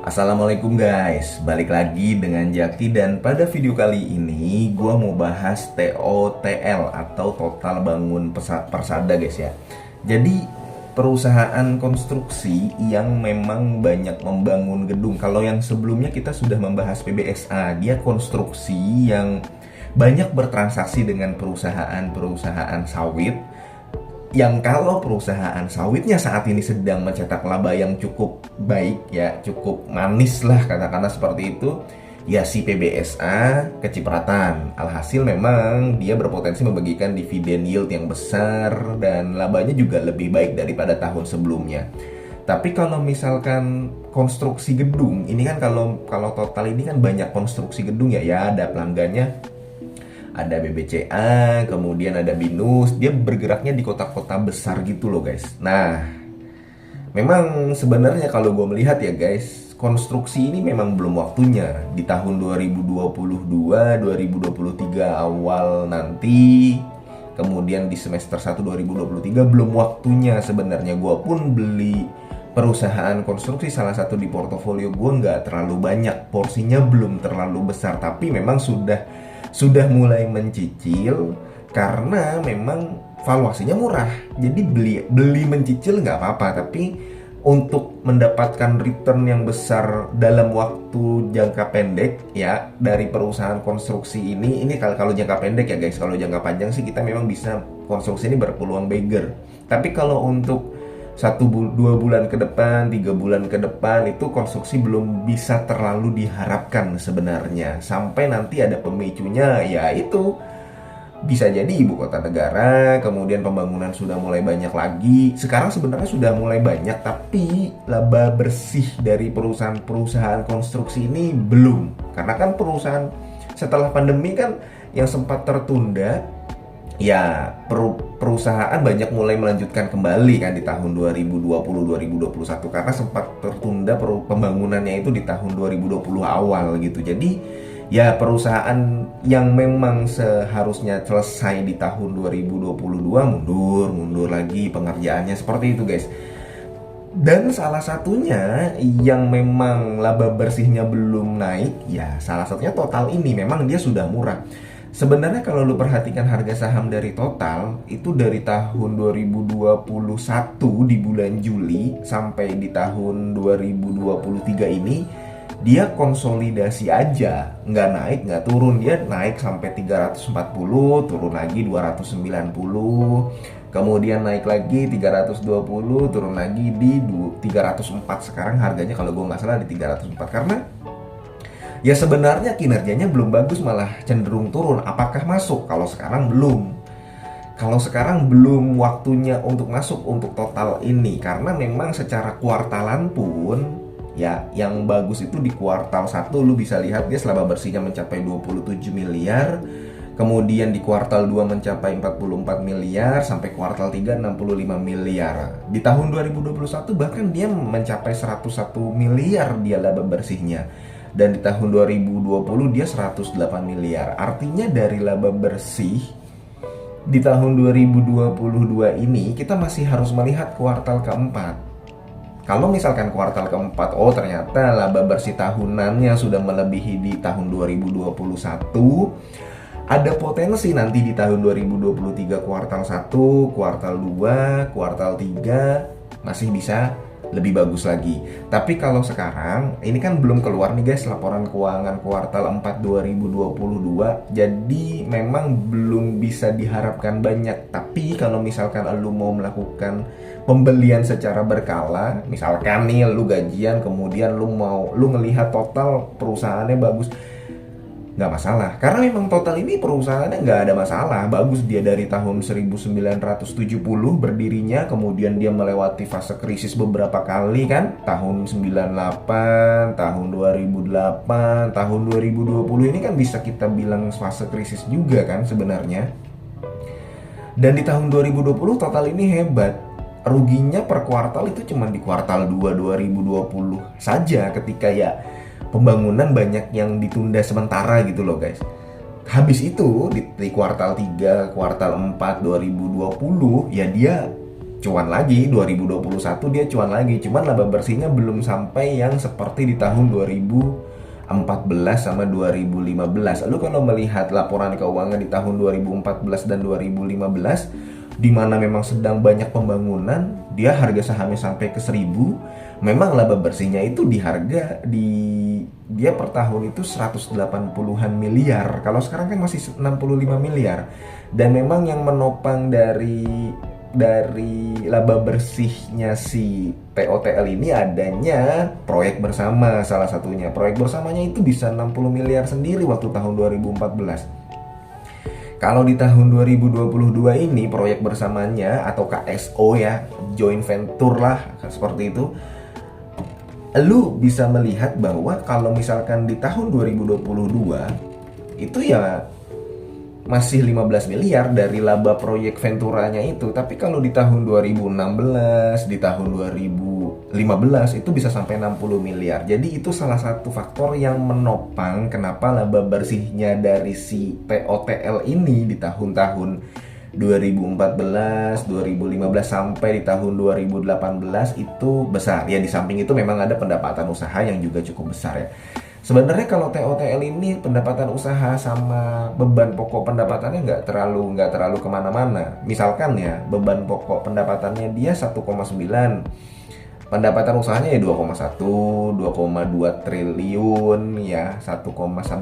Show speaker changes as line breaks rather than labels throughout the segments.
Assalamualaikum guys, balik lagi dengan Jaki dan pada video kali ini gue mau bahas TOTL atau Total Bangun Persada guys ya. Jadi perusahaan konstruksi yang memang banyak membangun gedung. Kalau yang sebelumnya kita sudah membahas PBSA, dia konstruksi yang banyak bertransaksi dengan perusahaan-perusahaan sawit, yang kalau perusahaan sawitnya saat ini sedang mencetak laba yang cukup baik ya, cukup manis lah katakanlah seperti itu, ya si PBSA kecipratan. Alhasil memang dia berpotensi membagikan dividen yield yang besar dan labanya juga lebih baik daripada tahun sebelumnya. Tapi kalau misalkan konstruksi gedung, ini kan kalau total ini kan banyak konstruksi gedung ya, ada pelanggannya, ada BBCA, kemudian ada BINUS. Dia bergeraknya di kota-kota besar gitu loh guys. Nah, memang sebenarnya kalau gue melihat ya guys, konstruksi ini memang belum waktunya. Di tahun 2022, 2023 awal nanti, kemudian di semester 1 2023 belum waktunya sebenarnya. Gue pun beli perusahaan konstruksi salah satu di portofolio gue, nggak terlalu banyak, porsinya belum terlalu besar, tapi memang sudah mulai mencicil karena memang valuasinya murah. Jadi beli mencicil nggak apa-apa, tapi untuk mendapatkan return yang besar dalam waktu jangka pendek ya dari perusahaan konstruksi ini kalau jangka pendek ya guys. Kalau jangka panjang sih kita memang bisa, konstruksi ini berpeluang beggar. Tapi kalau untuk 2 bulan ke depan, 3 bulan ke depan, itu konstruksi belum bisa terlalu diharapkan sebenarnya. Sampai nanti ada pemicunya, ya itu bisa jadi ibu kota negara, kemudian pembangunan sudah mulai banyak lagi. Sekarang sebenarnya sudah mulai banyak, tapi laba bersih dari perusahaan-perusahaan konstruksi ini belum. Karena kan perusahaan setelah pandemi kan yang sempat tertunda, ya perusahaan banyak mulai melanjutkan kembali kan di tahun 2020-2021 karena sempat tertunda pembangunannya itu di tahun 2020 awal gitu. Jadi ya perusahaan yang memang seharusnya selesai di tahun 2022 mundur lagi pengerjaannya, seperti itu guys. Dan salah satunya yang memang laba bersihnya belum naik, ya salah satunya Total ini. Memang dia sudah murah. Sebenarnya kalau lu perhatikan harga saham dari Total itu dari tahun 2021 di bulan Juli sampai di tahun 2023 ini dia konsolidasi aja, nggak naik nggak turun. Dia naik sampai 340, turun lagi 290, kemudian naik lagi 320, turun lagi di 304. Sekarang harganya kalau gue nggak salah di 304. Karena ya sebenarnya kinerjanya belum bagus, malah cenderung turun. Apakah masuk? Kalau sekarang belum. Kalau sekarang belum waktunya untuk masuk untuk Total ini. Karena memang secara kuartalan pun ya yang bagus itu di kuartal 1 lu bisa lihat dia laba bersihnya mencapai 27 miliar. Kemudian di kuartal 2 mencapai 44 miliar, sampai kuartal 3 65 miliar. Di tahun 2021 bahkan dia mencapai 101 miliar dia laba bersihnya. Dan di tahun 2020 dia 108 miliar. Artinya dari laba bersih di tahun 2022 ini kita masih harus melihat kuartal keempat. Kalau misalkan kuartal keempat, oh ternyata laba bersih tahunannya sudah melebihi di tahun 2021, ada potensi nanti di tahun 2023 kuartal 1, kuartal 2, kuartal 3 masih bisa lebih bagus lagi. Tapi kalau sekarang ini kan belum keluar nih guys laporan keuangan kuartal 4 2022. Jadi memang belum bisa diharapkan banyak. Tapi kalau misalkan lu mau melakukan pembelian secara berkala, misalkan nih lu gajian kemudian lu ngelihat Total perusahaannya bagus, nggak masalah. Karena memang Total ini perusahaannya nggak ada masalah, bagus. Dia dari tahun 1970 berdirinya, kemudian dia melewati fase krisis beberapa kali kan, tahun 98, tahun 2008, tahun 2020 ini kan bisa kita bilang fase krisis juga kan sebenarnya. Dan di tahun 2020 Total ini hebat, ruginya per kuartal itu cuma di kuartal 2 2020 saja, ketika ya pembangunan banyak yang ditunda sementara gitu loh guys. Habis itu di kuartal 3, kuartal 4 2020 ya dia cuan lagi. 2021 dia cuan lagi, cuman laba bersihnya belum sampai yang seperti di tahun 2014 sama 2015. Lalu kalau melihat laporan keuangan di tahun 2014 dan 2015, di mana memang sedang banyak pembangunan, dia harga sahamnya sampai ke 1000. Memang laba bersihnya itu dia per tahun itu 180-an miliar. Kalau sekarang kan masih 65 miliar. Dan memang yang menopang dari laba bersihnya si TOTL ini adanya proyek bersama, salah satunya. Proyek bersamanya itu bisa 60 miliar sendiri waktu tahun 2014. Kalau di tahun 2022 ini proyek bersamanya atau KSO ya, joint venture lah seperti itu, lu bisa melihat bahwa kalau misalkan di tahun 2022 itu ya masih 15 miliar dari laba proyek Venturanya itu. Tapi kalau di tahun 2016, di tahun 2015 itu bisa sampai 60 miliar. Jadi itu salah satu faktor yang menopang kenapa laba bersihnya dari si TOTL ini di tahun-tahun 2014, 2015 sampai di tahun 2018 itu besar. Ya di samping itu memang ada pendapatan usaha yang juga cukup besar ya. Sebenarnya kalau TOTL ini pendapatan usaha sama beban pokok pendapatannya nggak terlalu kemana-mana. Misalkan ya beban pokok pendapatannya dia 1,9, pendapatan usahanya ya 2,1, 2,2 triliun ya, 1,9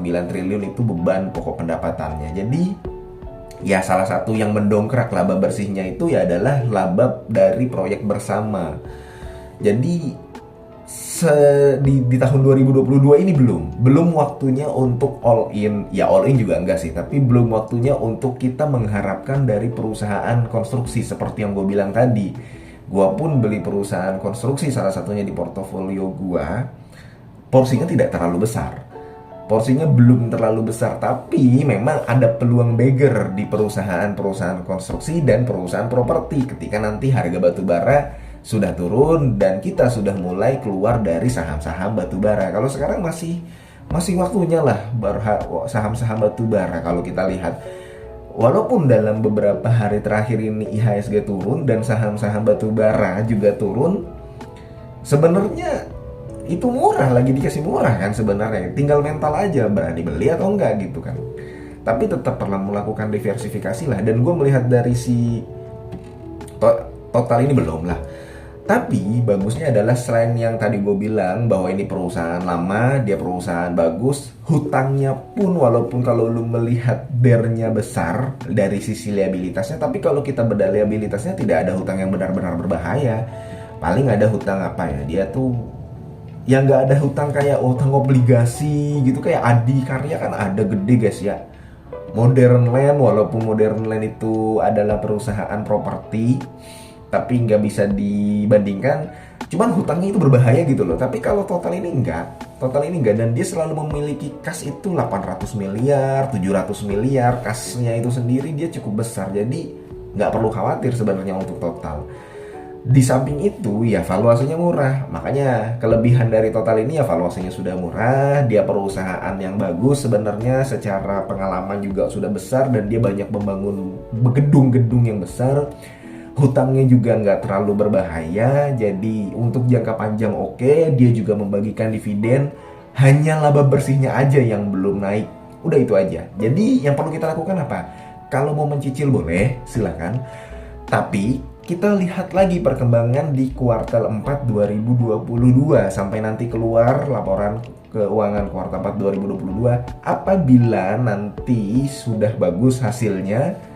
triliun itu beban pokok pendapatannya. Jadi ya salah satu yang mendongkrak laba bersihnya itu ya adalah laba dari proyek bersama. Jadi di tahun 2022 ini belum waktunya untuk all in. Ya all in juga enggak sih, tapi belum waktunya untuk kita mengharapkan dari perusahaan konstruksi. Seperti yang gue bilang tadi, gue pun beli perusahaan konstruksi salah satunya di portofolio gue. Porsinya tidak terlalu besar, porsinya belum terlalu besar, tapi memang ada peluang beggar di perusahaan-perusahaan konstruksi dan perusahaan properti ketika nanti harga batu bara sudah turun dan kita sudah mulai keluar dari saham-saham batubara. Kalau sekarang masih waktunya lah saham-saham batubara. Kalau kita lihat, walaupun dalam beberapa hari terakhir ini IHSG turun dan saham-saham batubara juga turun, sebenarnya itu murah, lagi dikasih murah kan sebenarnya. Tinggal mental aja berani beli atau enggak gitu kan. Tapi tetap perlu melakukan diversifikasi lah. Dan gue melihat dari si total ini belum lah. Tapi bagusnya adalah selain yang tadi gue bilang bahwa ini perusahaan lama, dia perusahaan bagus, hutangnya pun walaupun kalau lu melihat bear-nya besar dari sisi liabilitasnya, tapi kalau kita bedah liabilitasnya tidak ada hutang yang benar-benar berbahaya. Paling ada hutang apa ya, dia tuh yang nggak ada hutang kayak hutang obligasi gitu, kayak Adikarya kan ada gede guys ya. Modern Land, walaupun Modern Land itu adalah perusahaan properti, tapi nggak bisa dibandingkan, cuman hutangnya itu berbahaya gitu loh. Tapi kalau total ini enggak, dan dia selalu memiliki kas itu 800 miliar, 700 miliar, kasnya itu sendiri dia cukup besar. Jadi nggak perlu khawatir sebenarnya untuk total. Di samping itu ya valuasinya murah, makanya kelebihan dari total ini ya valuasinya sudah murah, dia perusahaan yang bagus sebenarnya, secara pengalaman juga sudah besar dan dia banyak membangun gedung-gedung yang besar. Hutangnya juga nggak terlalu berbahaya, jadi untuk jangka panjang oke. Dia juga membagikan dividen, hanya laba bersihnya aja yang belum naik. Udah itu aja. Jadi yang perlu kita lakukan apa? Kalau mau mencicil boleh, silakan. Tapi kita lihat lagi perkembangan di kuartal 4 2022 sampai nanti keluar laporan keuangan kuartal 4 2022. Apabila nanti sudah bagus hasilnya,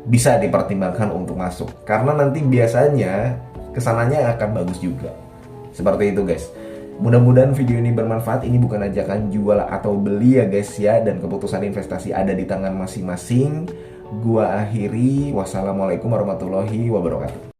bisa dipertimbangkan untuk masuk, karena nanti biasanya kesananya akan bagus juga. Seperti itu guys. Mudah-mudahan video ini bermanfaat. Ini bukan ajakan jual atau beli ya guys ya, dan keputusan investasi ada di tangan masing-masing. Gua akhiri, wassalamualaikum warahmatullahi wabarakatuh.